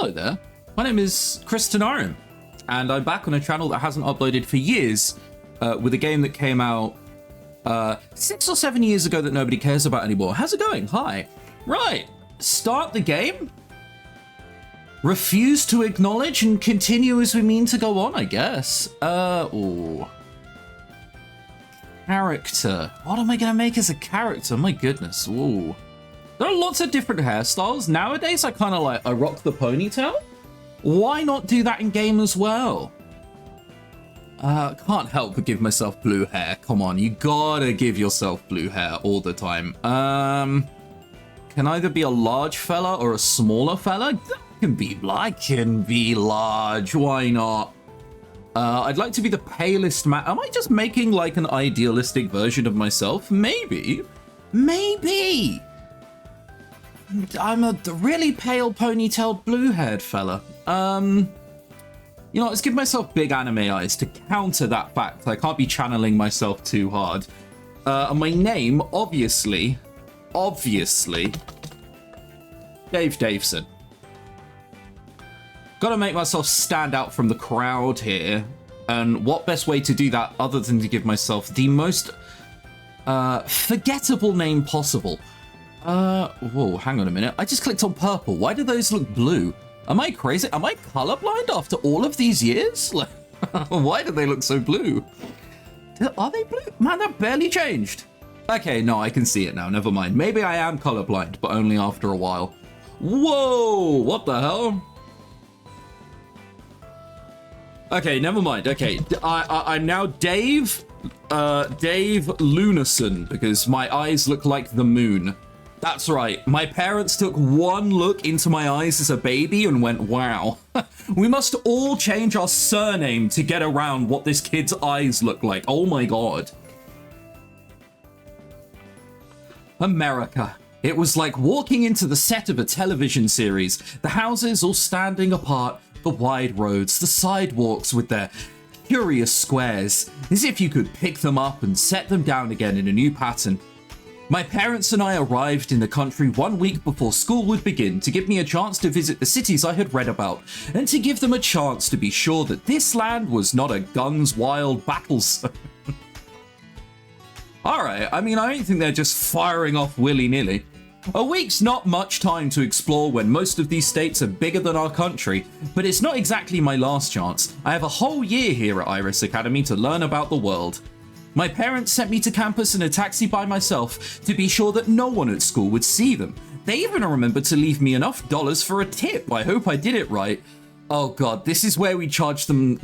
Hello there, my name is Chris Tanarin, and I'm back on a channel that hasn't uploaded for years with a game that came out 6 or 7 years ago that nobody cares about anymore. How's it going? Hi. Right, start the game, refuse to acknowledge, and continue as we mean to go on, I guess. Ooh. Character. What am I gonna make as a character? My goodness. Ooh. There are lots of different hairstyles. Nowadays, I kind of I rock the ponytail. Why not do that in game as well? Can't help but give myself blue hair. Come on, you gotta give yourself blue hair all the time. Can either be a large fella or a smaller fella. I can be large. Why not? I'd like to be the palest man. Am I just making like an idealistic version of myself? Maybe. Maybe. I'm a really pale ponytailed blue-haired fella. You know, let's give myself big anime eyes to counter that fact. I can't be channeling myself too hard. And my name, obviously, Dave Davison. Gotta make myself stand out from the crowd here. And what best way to do that other than to give myself the most forgettable name possible? Whoa, hang on a minute. I just clicked on purple. Why do those look blue? Am I crazy? Am I colorblind after all of these years? Why do they look so blue? Are they blue? Man, that barely changed. Okay, no, I can see it now. Never mind. Maybe I am colorblind, but only after a while. Whoa, what the hell? Okay, never mind. Okay, I'm now Dave Lunason because my eyes look like the moon. That's right. My parents took one look into my eyes as a baby and went, wow. We must all change our surname to get around what this kid's eyes look like. Oh my god. America. It was like walking into the set of a television series. The houses all standing apart, the wide roads, the sidewalks with their curious squares, as if you could pick them up and set them down again in a new pattern. My parents and I arrived in the country 1 week before school would begin to give me a chance to visit the cities I had read about, and to give them a chance to be sure that this land was not a guns wild battle zone. Alright, I mean, I don't think they're just firing off willy-nilly. A week's not much time to explore when most of these states are bigger than our country, but it's not exactly my last chance. I have a whole year here at Iris Academy to learn about the world. My parents sent me to campus in a taxi by myself to be sure that no one at school would see them. They even remembered to leave me enough dollars for a tip. I hope I did it right. Oh god, this is where we charge them.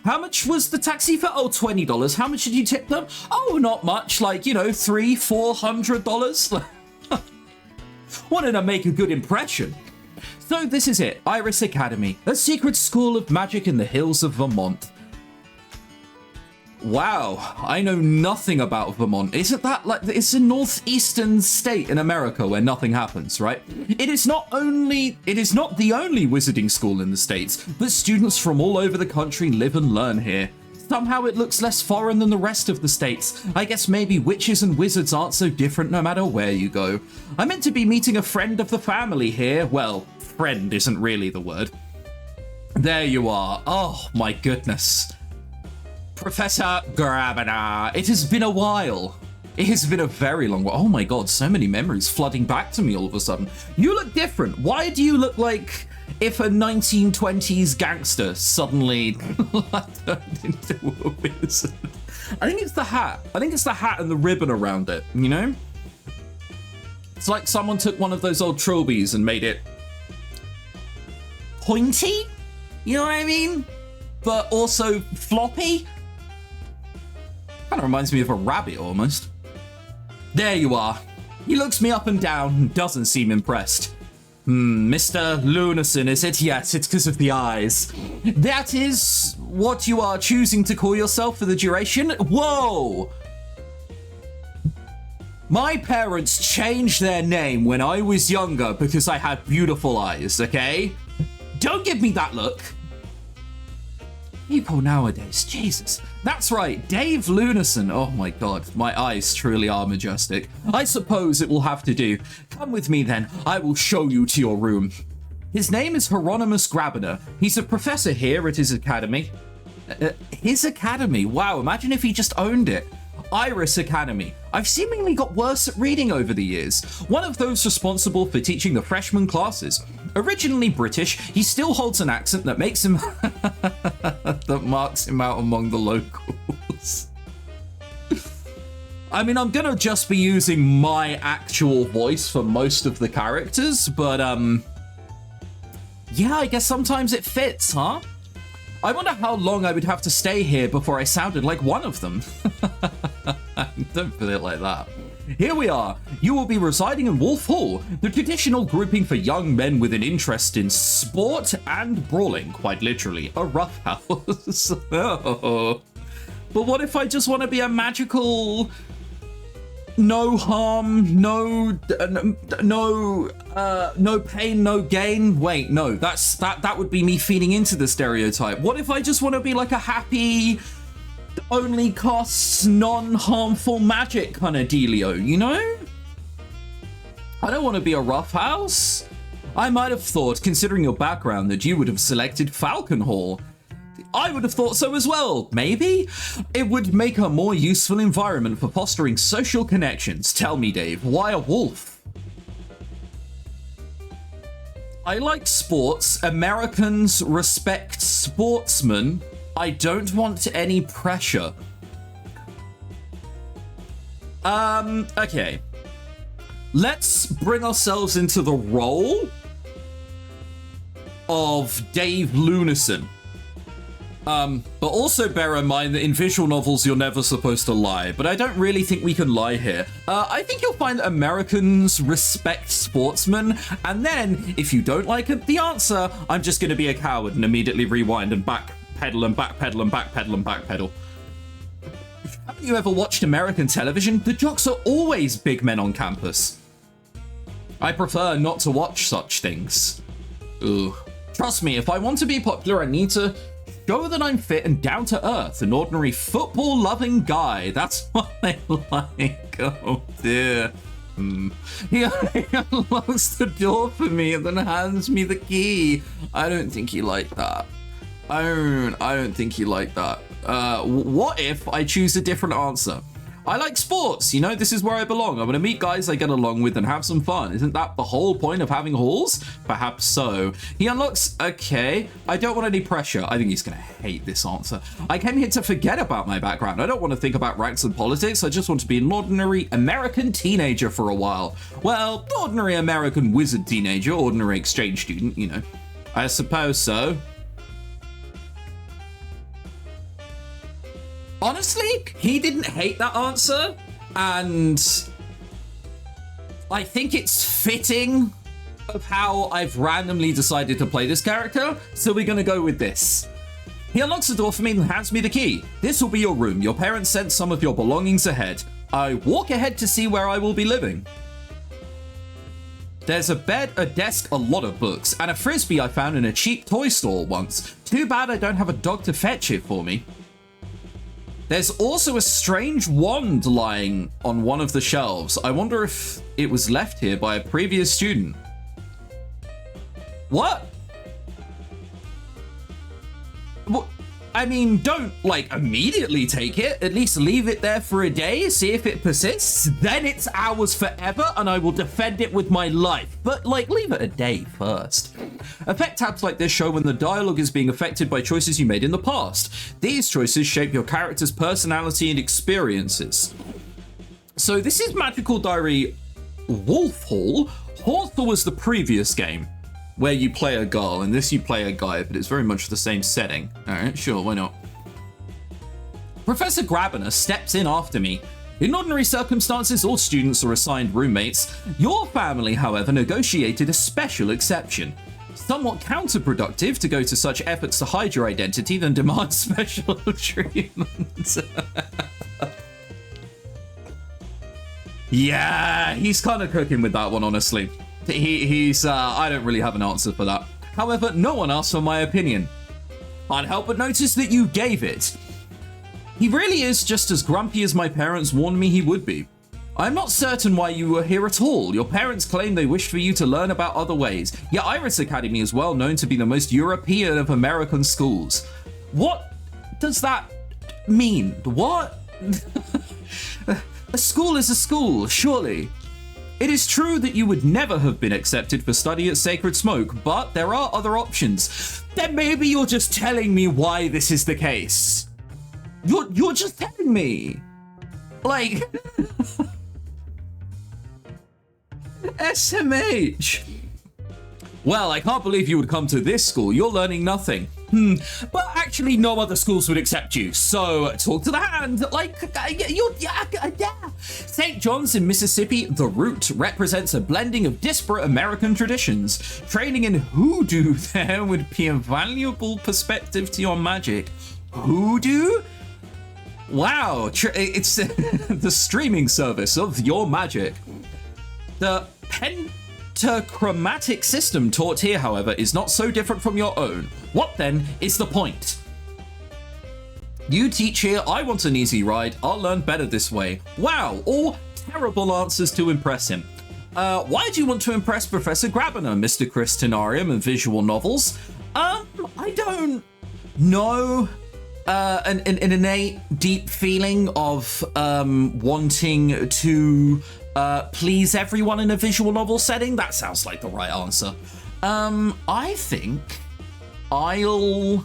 How much was the taxi fare? Oh, $20. How much did you tip them? Oh, not much, like, you know, $300-400. Wanted to make a good impression. So this is it, Iris Academy, a secret school of magic in the hills of Vermont. Wow, I know nothing about Vermont. Isn't that like, it's a northeastern state in America where nothing happens, right? It is not the only wizarding school in the States, but students from all over the country live and learn here. Somehow it looks less foreign than the rest of the states. I guess maybe witches and wizards aren't so different no matter where you go. I'm meant to be meeting a friend of the family here. Well, friend isn't really the word. There you are. Oh my goodness. Professor Grabiner. It has been a while. It has been a very long while. Oh my god, so many memories flooding back to me all of a sudden. You look different. Why do you look like if a 1920s gangster suddenly turned into a wizard? I think it's the hat. I think it's the hat and the ribbon around it, you know? It's like someone took one of those old trilbies and made it pointy? You know what I mean? But also floppy? Kind of reminds me of a rabbit almost. There you are. He looks me up and down and doesn't seem impressed. Mr. Lunason, is it? Yes, it's because of the eyes. That is what you are choosing to call yourself for the duration? Whoa! My parents changed their name when I was younger because I had beautiful eyes, okay? Don't give me that look. People nowadays, Jesus. That's right, Dave Lunason. Oh my god, my eyes truly are majestic. I suppose it will have to do. Come with me then, I will show you to your room. His name is Hieronymus Grabiner. He's a professor here at his academy. His academy? Wow, imagine if he just owned it. Iris Academy. I've seemingly got worse at reading over the years. One of those responsible for teaching the freshman classes. Originally British, he still holds an accent that makes him that marks him out among the locals. I mean, I'm gonna just be using my actual voice for most of the characters, but yeah, I guess sometimes it fits, huh? I wonder how long I would have to stay here before I sounded like one of them. Don't put it like that. Here we are. You will be residing in Wolf Hall, the traditional grouping for young men with an interest in sport and brawling, quite literally, a rough house. Oh. But what if I just want to be a magical, no harm, no pain, no gain? Wait, no, that would be me feeding into the stereotype. What if I just want to be like a happy, only costs non-harmful magic kind of dealio, you know? I don't want to be a rough house. I might have thought, considering your background, that you would have selected Falcon Hall. I would have thought so as well, maybe? It would make a more useful environment for fostering social connections. Tell me, Dave, why a wolf? I like sports. Americans respect sportsmen. I don't want any pressure. Okay. Let's bring ourselves into the role of Dave Lunison. But also bear in mind that in visual novels, you're never supposed to lie, but I don't really think we can lie here. I think you'll find that Americans respect sportsmen, and then, if you don't like the answer, I'm just going to be a coward and immediately rewind and backpedal and backpedal and backpedal and backpedal. Haven't you ever watched American television? The jocks are always big men on campus. I prefer not to watch such things. Ugh. Trust me, if I want to be popular, I need to show that I'm fit and down to earth, an ordinary football-loving guy. That's what I like. Oh dear. He unlocks the door for me and then hands me the key. I don't think he liked that. I don't think he liked that. What if I choose a different answer? I like sports, you know, this is where I belong. I'm gonna meet guys I get along with and have some fun. Isn't that the whole point of having halls? Perhaps so. He unlocks, okay. I don't want any pressure. I think he's gonna hate this answer. I came here to forget about my background. I don't want to think about ranks and politics. I just want to be an ordinary American teenager for a while. Well, ordinary American wizard teenager, ordinary exchange student, you know. I suppose so. Honestly, he didn't hate that answer, and I think it's fitting of how I've randomly decided to play this character, so we're gonna go with this. He unlocks the door for me and hands me the key. This will be your room. Your parents sent some of your belongings ahead. I walk ahead to see where I will be living. There's a bed, a desk, a lot of books, and a frisbee I found in a cheap toy store once. Too bad I don't have a dog to fetch it for me. There's also a strange wand lying on one of the shelves. I wonder if it was left here by a previous student. What? What? I mean, don't, like, immediately take it. At least leave it there for a day, see if it persists. Then it's ours forever, and I will defend it with my life. But, like, leave it a day first. Effect tabs like this show when the dialogue is being affected by choices you made in the past. These choices shape your character's personality and experiences. So this is Magical Diary Wolf Hall. Hawthorne was the previous game, where you play a girl, and this you play a guy, but it's very much the same setting. All right, sure, why not? Professor Grabiner steps in after me. In ordinary circumstances, all students are assigned roommates. Your family, however, negotiated a special exception. Somewhat counterproductive to go to such efforts to hide your identity than demand special treatment. Yeah, he's kind of cooking with that one, honestly. He's I don't really have an answer for that. However, no one asked for my opinion. Can't help but notice that you gave it. He really is just as grumpy as my parents warned me he would be. I'm not certain why you were here at all. Your parents claim they wished for you to learn about other ways. Yeah, Iris Academy is well known to be the most European of American schools. What does that mean? What? A school is a school, surely. It is true that you would never have been accepted for study at Sacred Smoke, but there are other options. Then maybe you're just telling me why this is the case. You're just telling me. Like... SMH. Well, I can't believe you would come to this school. You're learning nothing. But actually no other schools would accept you. So talk to the hand. Like, St. John's in Mississippi, the route represents a blending of disparate American traditions. Training in hoodoo there would be a valuable perspective to your magic. Hoodoo? Wow, it's the streaming service of your magic. The pentachromatic system taught here, however, is not so different from your own. What then is the point? You teach here, I want an easy ride, I'll learn better this way. Wow, all terrible answers to impress him. Why do you want to impress Professor Grabiner, Mr. Christinarium and visual novels? I don't know. An innate, deep feeling of wanting to please everyone in a visual novel setting. That sounds like the right answer. I think I'll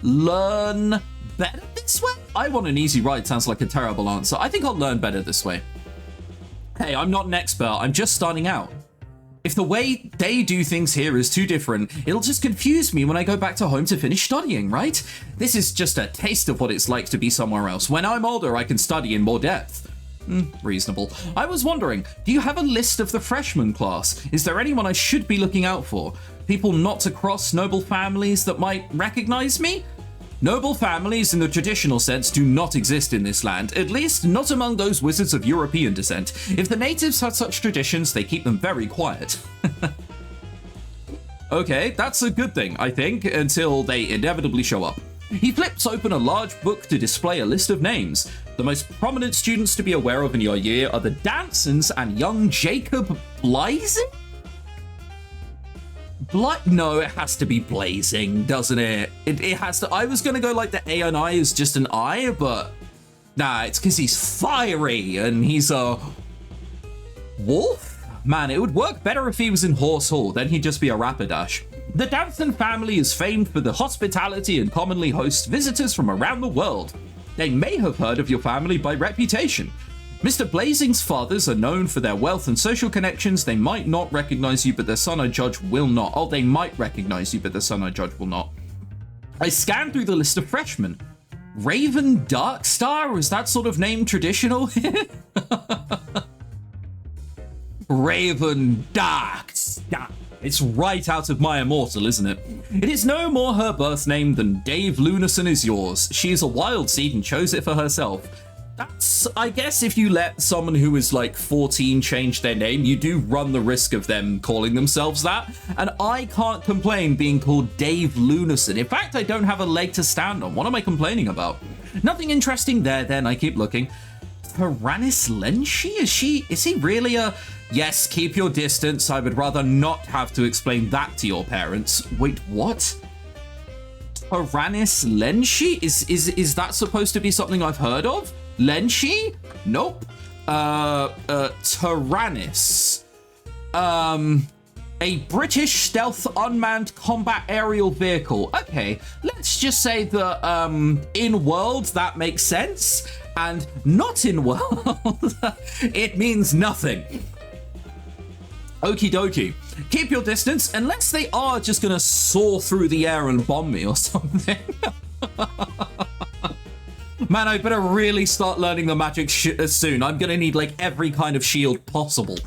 learn better this way. I want an easy ride sounds like a terrible answer. I think I'll learn better this way. Hey, I'm not an expert. I'm just starting out. If the way they do things here is too different, it'll just confuse me when I go back to home to finish studying, right? This is just a taste of what it's like to be somewhere else. When I'm older, I can study in more depth. Reasonable. I was wondering, do you have a list of the freshman class? Is there anyone I should be looking out for? People not across noble families that might recognize me? Noble families in the traditional sense do not exist in this land, at least not among those wizards of European descent. If the natives had such traditions, they keep them very quiet. Okay, that's a good thing, I think, until they inevitably show up. He flips open a large book to display a list of names. The most prominent students to be aware of in your year are the Dansons and young Jacob Blazing? No, it has to be Blazing, doesn't it? It has to. I was gonna go like the A and I is just an I, but nah, it's because he's fiery and he's a wolf? Man, it would work better if he was in Horse Hall, then he'd just be a Rapidash. The Danson family is famed for the hospitality and commonly hosts visitors from around the world. They may have heard of your family by reputation. Mr. Blazing's fathers are known for their wealth and social connections. They might not recognize you, but their son, I judge, will not. Oh, they might recognize you, but their son, I judge, will not. I scanned through the list of freshmen. Raven Darkstar? Is that sort of name traditional? Raven Darkstar. It's right out of My Immortal, isn't it? It is no more her birth name than Dave Lunarson is yours. She is a wild seed and chose it for herself. That's, I guess, if you let someone who is like 14 change their name, you do run the risk of them calling themselves that. And I can't complain being called Dave Lunarson. In fact, I don't have a leg to stand on. What am I complaining about? Nothing interesting there, then. I keep looking. Tyrannus Lenshi? Is he really a... Yes, keep your distance. I would rather not have to explain that to your parents. Wait, what? Tyrannus Lenshi? Is that supposed to be something I've heard of? Lenshi? Nope. Tyrannus. A British stealth unmanned combat aerial vehicle. Okay, let's just say that in world that makes sense, and not in world it means nothing. Okie dokie. Keep your distance, unless they are just gonna soar through the air and bomb me or something. Man, I better really start learning the magic soon. I'm gonna need like every kind of shield possible.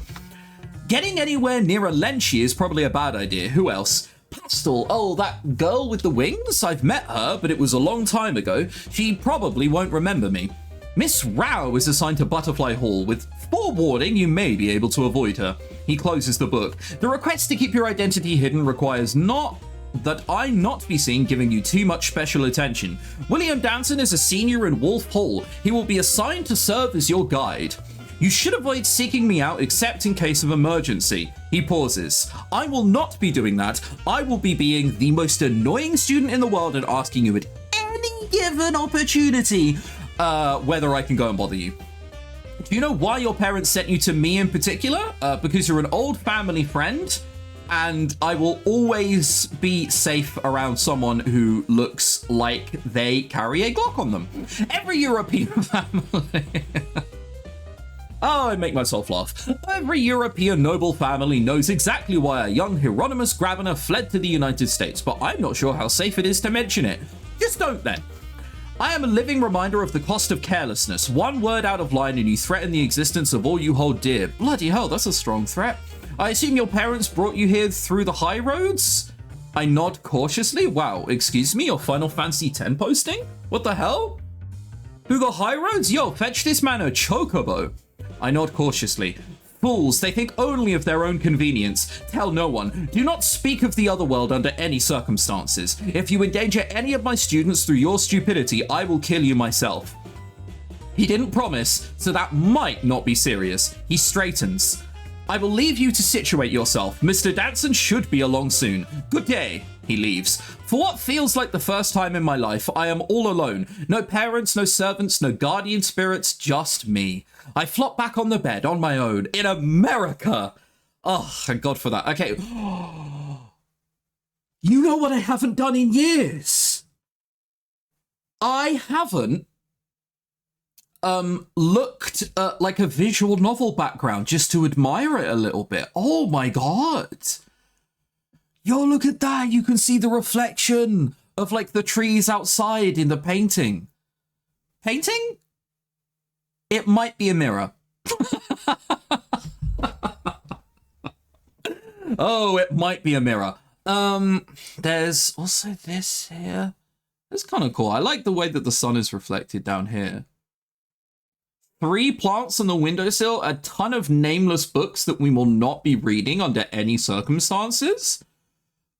Getting anywhere near a Lenshi is probably a bad idea. Who else? Pastel. Oh, that girl with the wings? I've met her, but it was a long time ago. She probably won't remember me. Miss Rao is assigned to Butterfly Hall. With forewarning, you may be able to avoid her. He closes the book. The request to keep your identity hidden requires that I not be seen giving you too much special attention. William Danson is a senior in Wolf Hall. He will be assigned to serve as your guide. You should avoid seeking me out except in case of emergency. He pauses. I will not be doing that. I will be being the most annoying student in the world and asking you at any given opportunity whether I can go and bother you. Do you know why your parents sent you to me in particular? Because you're an old family friend, and I will always be safe around someone who looks like they carry a Glock on them. Every European family... Oh, I make myself laugh. Every European noble family knows exactly why a young Hieronymus Gravina fled to the United States, but I'm not sure how safe it is to mention it. Just don't then. I am a living reminder of the cost of carelessness. One word out of line and you threaten the existence of all you hold dear. Bloody hell, that's a strong threat. I assume your parents brought you here through the high roads? I nod cautiously. Wow, excuse me, your Final Fantasy X posting? What the hell? Through the high roads? Yo, fetch this man a chocobo. I nod cautiously. Fools, they think only of their own convenience. Tell no one. Do not speak of the other world under any circumstances. If you endanger any of my students through your stupidity, I will kill you myself. He didn't promise, so that might not be serious. He straightens. I will leave you to situate yourself. Mr. Danson should be along soon. Good day. He leaves. For what feels like the first time in my life, I am all alone. No parents, no servants, no guardian spirits, just me. I flop back on the bed on my own in America. Oh, thank God for that. Okay. You know what I haven't done in years? I haven't looked at like a visual novel background just to admire it a little bit. Oh my God. Yo, look at that. You can see the reflection of like the trees outside in the painting. Painting? It might be a mirror. Oh, it might be a mirror. There's also this here. That's kind of cool. I like the way that the sun is reflected down here. 3 plants on the windowsill, a ton of nameless books that we will not be reading under any circumstances.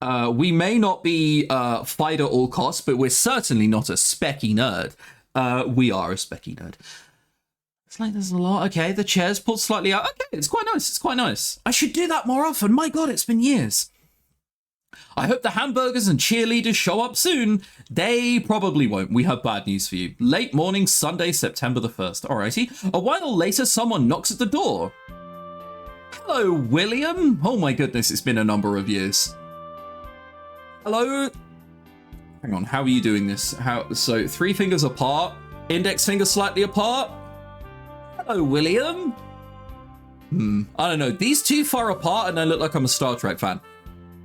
We may not be fight at all costs, but we're certainly not a specky nerd. We are a specky nerd. It's like there's a lot. Okay, the chair's pulled slightly out. Okay, it's quite nice. It's quite nice. I should do that more often. My God, it's been years. I hope the hamburgers and cheerleaders show up soon. They probably won't. We have bad news for you. Late morning, Sunday, September the 1st. Alrighty. A while later, someone knocks at the door. Hello, William. Oh my goodness, it's been a number of years. Hello. Hang on, how are you doing this? So 3 fingers apart, index finger slightly apart. Hello, William. I don't know. These 2 far apart and I look like I'm a Star Trek fan.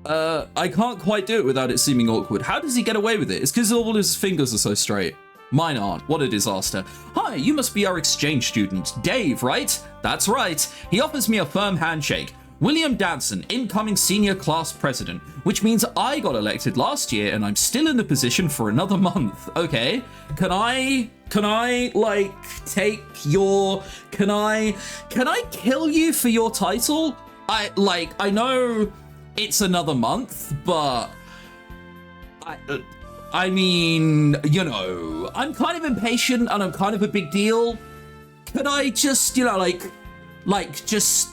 I can't quite do it without it seeming awkward. How does he get away with it? It's because all his fingers are so straight. Mine aren't. What a disaster. Hi, you must be our exchange student. Dave, right? That's right. He offers me a firm handshake. William Danson, incoming senior class president, which means I got elected last year and I'm still in the position for another month. Okay. Can I like take your, can I kill you for your title? I know it's another month, but I mean, you know, I'm kind of impatient and I'm kind of a big deal. Could I just, you know, just,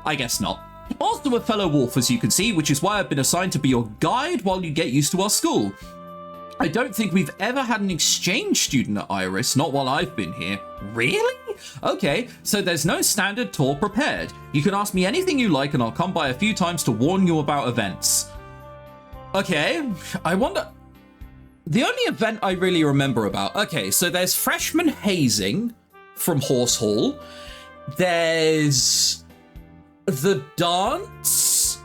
I guess not. Also a fellow wolf, as you can see, which is why I've been assigned to be your guide while you get used to our school. I don't think we've ever had an exchange student at Iris, not while I've been here. Really? Okay, so there's no standard tour prepared. You can ask me anything you like and I'll come by a few times to warn you about events. Okay, I wonder... The only event I really remember about... Okay, so there's freshman hazing from Horse Hall. There's the dance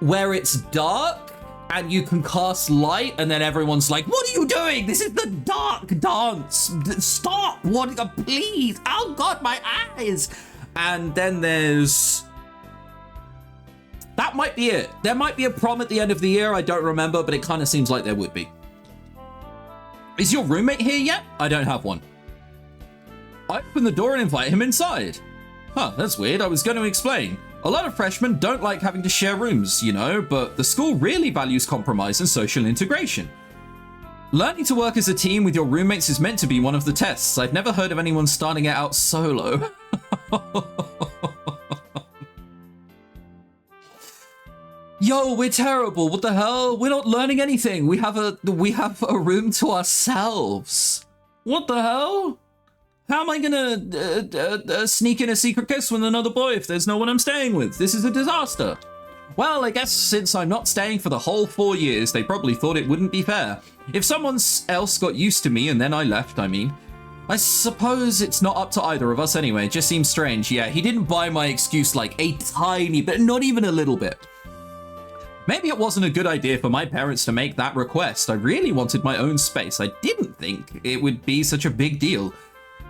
where it's dark and you can cast light and then everyone's like, what are you doing? This is the dark dance. Stop. What? Please. Oh God, my eyes. And then there's... That might be it. There might be a prom at the end of the year. I don't remember, but it kind of seems like there would be. Is your roommate here yet? I don't have one. I open the door and invite him inside. Huh, that's weird. I was going to explain. A lot of freshmen don't like having to share rooms, you know, but the school really values compromise and social integration. Learning to work as a team with your roommates is meant to be one of the tests. I've never heard of anyone starting it out solo. Yo, we're terrible. What the hell? We're not learning anything. We have a room to ourselves. What the hell? How am I gonna sneak in a secret kiss with another boy if there's no one I'm staying with? This is a disaster. Well, I guess since I'm not staying for the whole 4 years, they probably thought it wouldn't be fair. If someone else got used to me and then I left, I suppose it's not up to either of us anyway. It just seems strange. Yeah, he didn't buy my excuse like a tiny bit, not even a little bit. Maybe it wasn't a good idea for my parents to make that request. I really wanted my own space. I didn't think it would be such a big deal.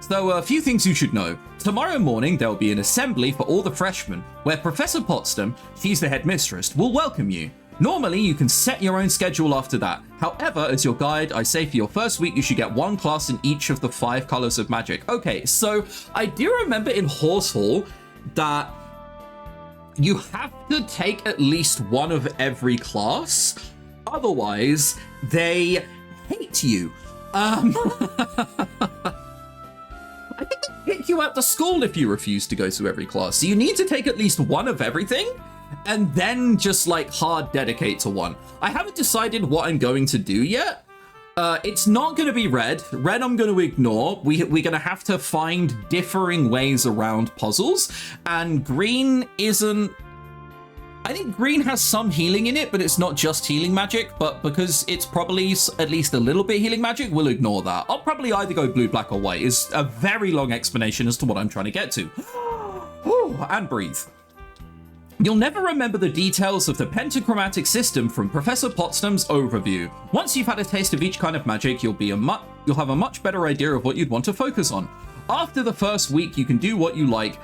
So a few things you should know. Tomorrow morning, there'll be an assembly for all the freshmen, where Professor Potsdam, she's the headmistress, will welcome you. Normally, you can set your own schedule after that. However, as your guide, I say for your first week, you should get one class in each of the 5 colors of magic. Okay, so I do remember in Horsehall that you have to take at least one of every class. Otherwise, they hate you. I think they kick you out the school if you refuse to go to every class. So you need to take at least one of everything and then just like hard dedicate to one. I haven't decided what I'm going to do yet. It's not going to be red. Red I'm going to ignore. We're going to have to find differing ways around puzzles. And green isn't... I think green has some healing in it, but it's not just healing magic. But because it's probably at least a little bit healing magic, we'll ignore that. I'll probably either go blue, black, or white. It's a very long explanation as to what I'm trying to get to. And breathe. You'll never remember the details of the pentachromatic system from Professor Potsdam's overview. Once you've had a taste of each kind of magic, you'll have a much better idea of what you'd want to focus on. After the first week, you can do what you like.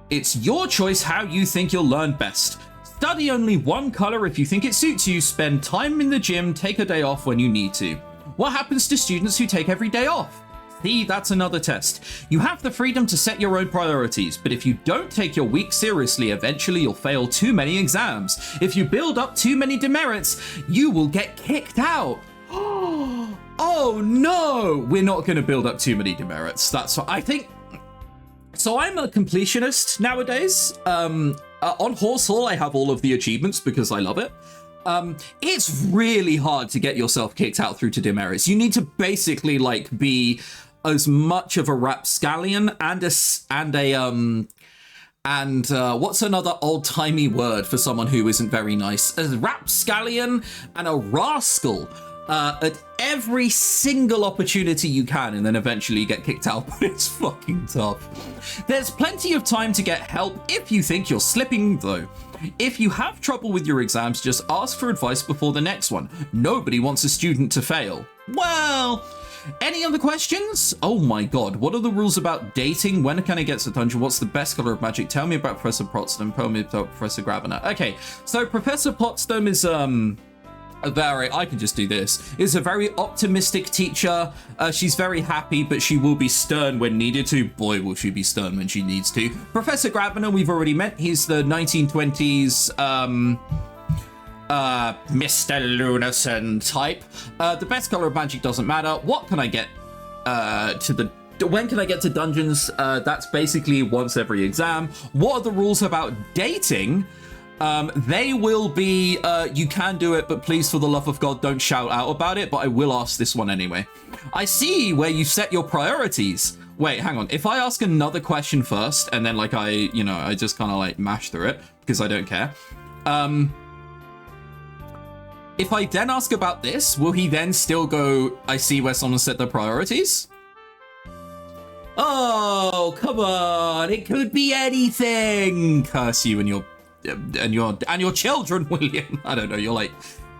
It's your choice how you think you'll learn best. Study only one color if you think it suits you, spend time in the gym, take a day off when you need to. What happens to students who take every day off? See, that's another test. You have the freedom to set your own priorities, but if you don't take your week seriously, eventually you'll fail too many exams. If you build up too many demerits, you will get kicked out. Oh no! We're not going to build up too many demerits. That's what I think. So I'm a completionist nowadays. On Horsehall, I have all of the achievements because I love it. It's really hard to get yourself kicked out through to demerits. You need to basically like be as much of a rapscallion and what's another old-timey word for someone who isn't very nice? A rapscallion and a rascal at every single opportunity you can, and then eventually you get kicked out, but it's fucking tough. There's plenty of time to get help if you think you're slipping, though. If you have trouble with your exams, just ask for advice before the next one. Nobody wants a student to fail. Well, any other questions? Oh my god, what are the rules about dating? When can I get to the dungeon? What's the best color of magic? Tell me about Professor Potsdam. Tell me about Professor Grabiner. Okay, so Professor Potsdam is, I can just do this, is a very optimistic teacher. She's very happy, but she will be stern when needed to. Boy, will she be stern when she needs to. Professor Grabiner, we've already met. He's the 1920s, Mr. Lunarson type. The best color of magic doesn't matter. What can I get when can I get to dungeons? That's basically once every exam. What are the rules about dating? They will be, you can do it, but please, for the love of God, don't shout out about it, but I will ask this one anyway. I see where you set your priorities. Wait, hang on. If I ask another question first, and then, like, I just kind of, like, mash through it, because I don't care. If I then ask about this, will he then still go, I see where someone set their priorities? Oh, come on. It could be anything. Curse you and your children, William. I don't know, you're like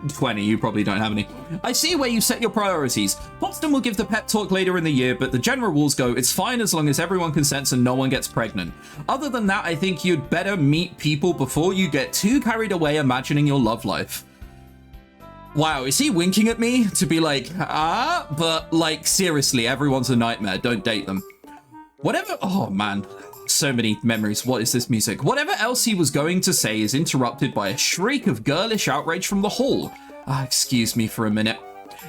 20, you probably don't have any. I see where you set your priorities. Potsdam will give the pep talk later in the year, but the general rules go, it's fine as long as everyone consents and no one gets pregnant. Other than that, I think you'd better meet people before you get too carried away imagining your love life. Wow, is he winking at me to be like, but like, seriously, everyone's a nightmare, don't date them. Whatever, oh man. So many memories. What is this music? Whatever else he was going to say is interrupted by a shriek of girlish outrage from the hall. Excuse me for a minute.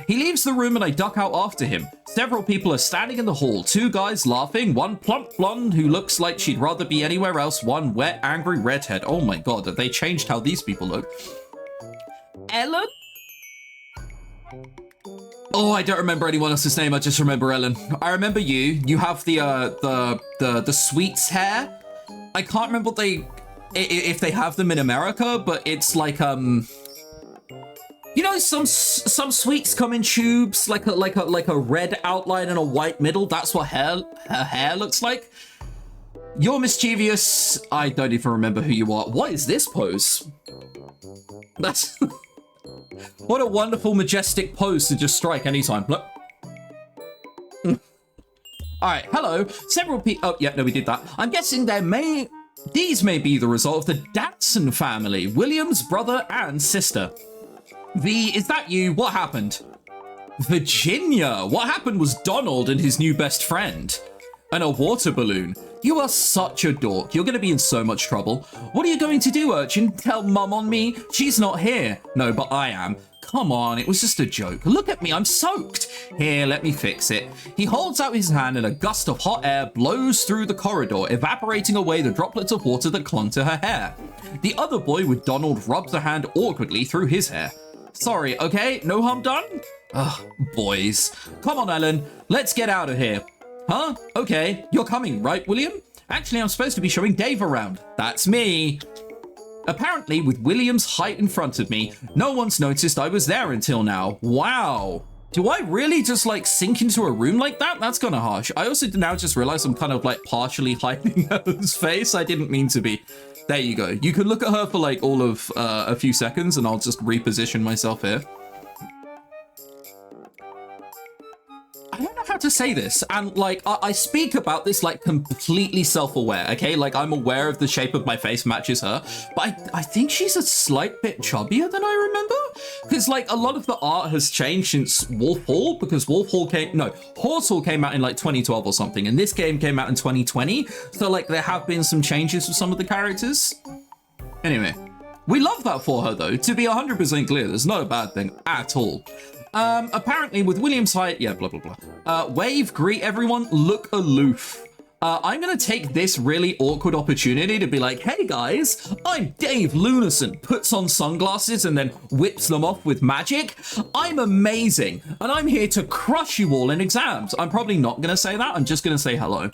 He leaves the room and I duck out after him. Several people are standing in the hall. 2 guys laughing, 1 plump blonde who looks like she'd rather be anywhere else, 1 wet, angry redhead. Oh my god, have they changed how these people look? Ellen? Oh, I don't remember anyone else's name. I just remember Ellen. I remember you. You have the sweets hair. I can't remember what if they have them in America, but it's like you know, some sweets come in tubes, like a red outline and a white middle. That's what her hair looks like. You're mischievous. I don't even remember who you are. What is this pose? That's what a wonderful, majestic pose to just strike anytime. Look. All right, hello. Several people. Oh, yeah, no, we did that. I'm guessing these may be the result of the Datsun family, William's brother and sister. Is that you? What happened? Virginia, what happened was Donald and his new best friend. And a water balloon. You are such a dork. You're going to be in so much trouble. What are you going to do, urchin? Tell mum on me? She's not here. No, but I am. Come on, it was just a joke. Look at me, I'm soaked. Here, let me fix it. He holds out his hand and a gust of hot air blows through the corridor, evaporating away the droplets of water that clung to her hair. The other boy with Donald rubs a hand awkwardly through his hair. Sorry, okay? No harm done? Ugh, boys. Come on, Ellen. Let's get out of here. Huh? Okay. You're coming, right, William? Actually, I'm supposed to be showing Dave around. That's me. Apparently, with William's height in front of me, no one's noticed I was there until now. Wow. Do I really just, like, sink into a room like that? That's kind of harsh. I also now just realized I'm kind of, like, partially hiding Ellen's face. I didn't mean to be. There you go. You can look at her for, like, all of a few seconds, and I'll just reposition myself here. I don't know how to say this, and like I speak about this like completely self-aware, okay? Like I'm aware of the shape of my face matches her, but I think she's a slight bit chubbier than I remember, because like a lot of the art has changed since Wolf Hall, because Horse Hall came out in like 2012 or something, and this game came out in 2020, so like there have been some changes with some of the characters. Anyway, we love that for her though. To be 100% clear, there's not a bad thing at all. Apparently with William's height, yeah, blah, blah, blah. Wave, greet everyone, look aloof. I'm gonna take this really awkward opportunity to be like, hey guys, I'm Dave Lunison, puts on sunglasses and then whips them off with magic. I'm amazing, and I'm here to crush you all in exams. I'm probably not gonna say that, I'm just gonna say hello.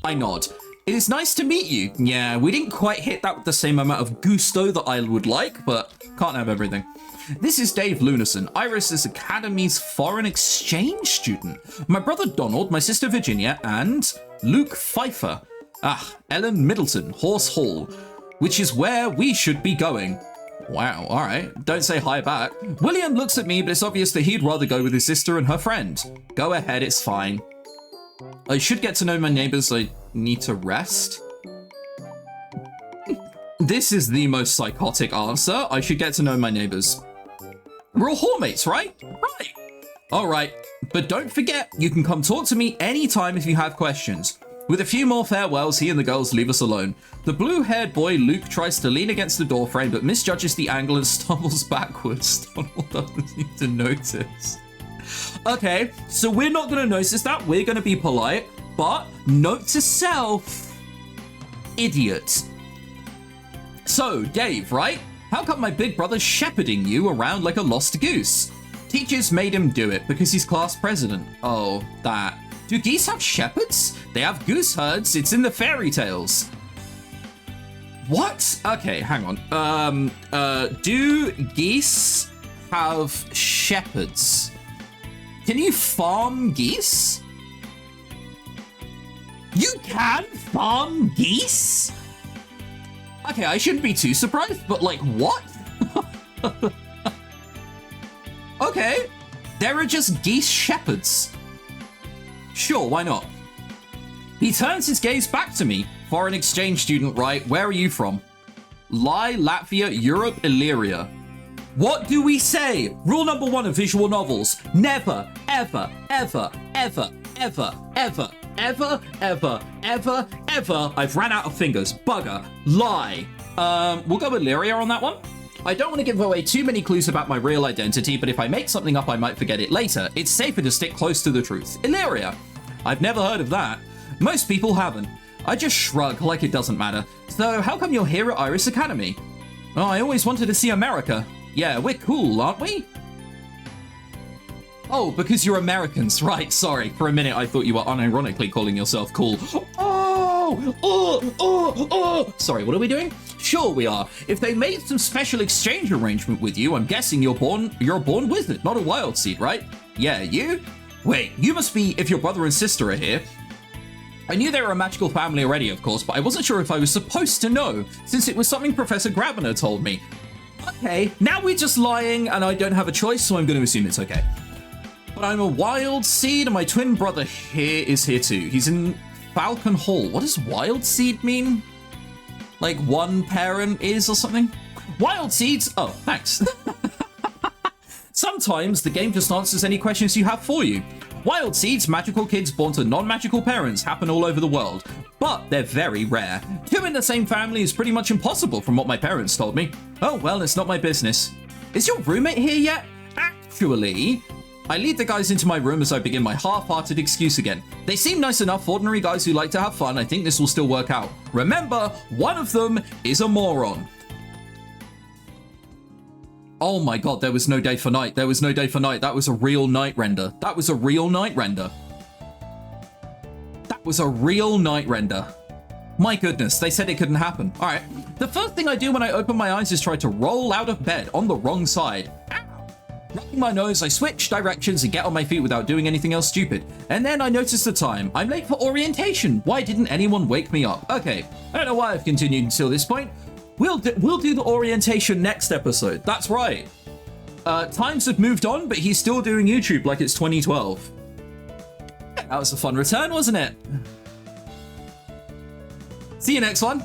I nod. It is nice to meet you. Yeah, we didn't quite hit that with the same amount of gusto that I would like, but can't have everything. This is Dave Lunison, Iris' Academy's foreign exchange student. My brother Donald, my sister Virginia, and Luke Pfeiffer. Ellen Middleton, Horse Hall, which is where we should be going. Wow, all right. Don't say hi back. William looks at me, but it's obvious that he'd rather go with his sister and her friend. Go ahead, it's fine. I should get to know my neighbors. I need to rest. This is the most psychotic answer. I should get to know my neighbors. We're all hallmates, right? Right. All right. But don't forget, you can come talk to me anytime if you have questions. With a few more farewells, he and the girls leave us alone. The blue-haired boy, Luke, tries to lean against the doorframe, but misjudges the angle and stumbles backwards. Donald doesn't seem to notice. Okay, so we're not going to notice that. We're going to be polite. But note to self, idiot. So, Dave, right? How come my big brother's shepherding you around like a lost goose? Teachers made him do it because he's class president. Oh, that. Do geese have shepherds? They have goose herds. It's in the fairy tales. What? Okay, hang on. Do geese have shepherds? Can you farm geese? You can farm geese? Okay, I shouldn't be too surprised, but like, what? Okay, there are just geese shepherds. Sure, why not? He turns his gaze back to me. Foreign exchange student, right? Where are you from? Latvia, Europe, Illyria. What do we say? Rule number 1 of visual novels. Never, ever, ever, ever, ever, ever, ever, ever, ever, ever. I've ran out of fingers. Bugger. Lie. We'll go with Illyria on that one. I don't want to give away too many clues about my real identity, but if I make something up, I might forget it later. It's safer to stick close to the truth. Illyria. I've never heard of that. Most people haven't. I just shrug like it doesn't matter. So how come you're here at Iris Academy? Oh, I always wanted to see America. Yeah, we're cool, aren't we? Oh, because you're Americans. Right, sorry. For a minute, I thought you were unironically calling yourself cool. Sorry, what are we doing? Sure we are. If they made some special exchange arrangement with you, I'm guessing you're a born wizard, not a wild seed, right? Yeah, you? Wait, you must be if your brother and sister are here. I knew they were a magical family already, of course, but I wasn't sure if I was supposed to know, since it was something Professor Grabiner told me. Okay, now we're just lying, and I don't have a choice, so I'm going to assume it's okay. But I'm a wild seed, and my twin brother here is here too. He's in Falcon Hall. What does wild seed mean? Like one parent is or something? Wild seeds? Oh, thanks. Sometimes the game just answers any questions you have for you. Wild seeds, magical kids born to non-magical parents, happen all over the world, but they're very rare. 2 in the same family is pretty much impossible from what my parents told me. Oh, well, it's not my business. Is your roommate here yet? Actually, I lead the guys into my room as I begin my half-hearted excuse again. They seem nice enough, ordinary guys who like to have fun. I think this will still work out. Remember, one of them is a moron. Oh my god, there was no day for night. There was no day for night. That was a real night render. That was a real night render. That was a real night render. My goodness, they said it couldn't happen. All right. The first thing I do when I open my eyes is try to roll out of bed on the wrong side. Rubbing my nose, I switch directions and get on my feet without doing anything else stupid. And then I notice the time. I'm late for orientation. Why didn't anyone wake me up? Okay, I don't know why I've continued until this point. We'll do the orientation next episode. That's right. Times have moved on, but he's still doing YouTube like it's 2012. That was a fun return, wasn't it? See you next one.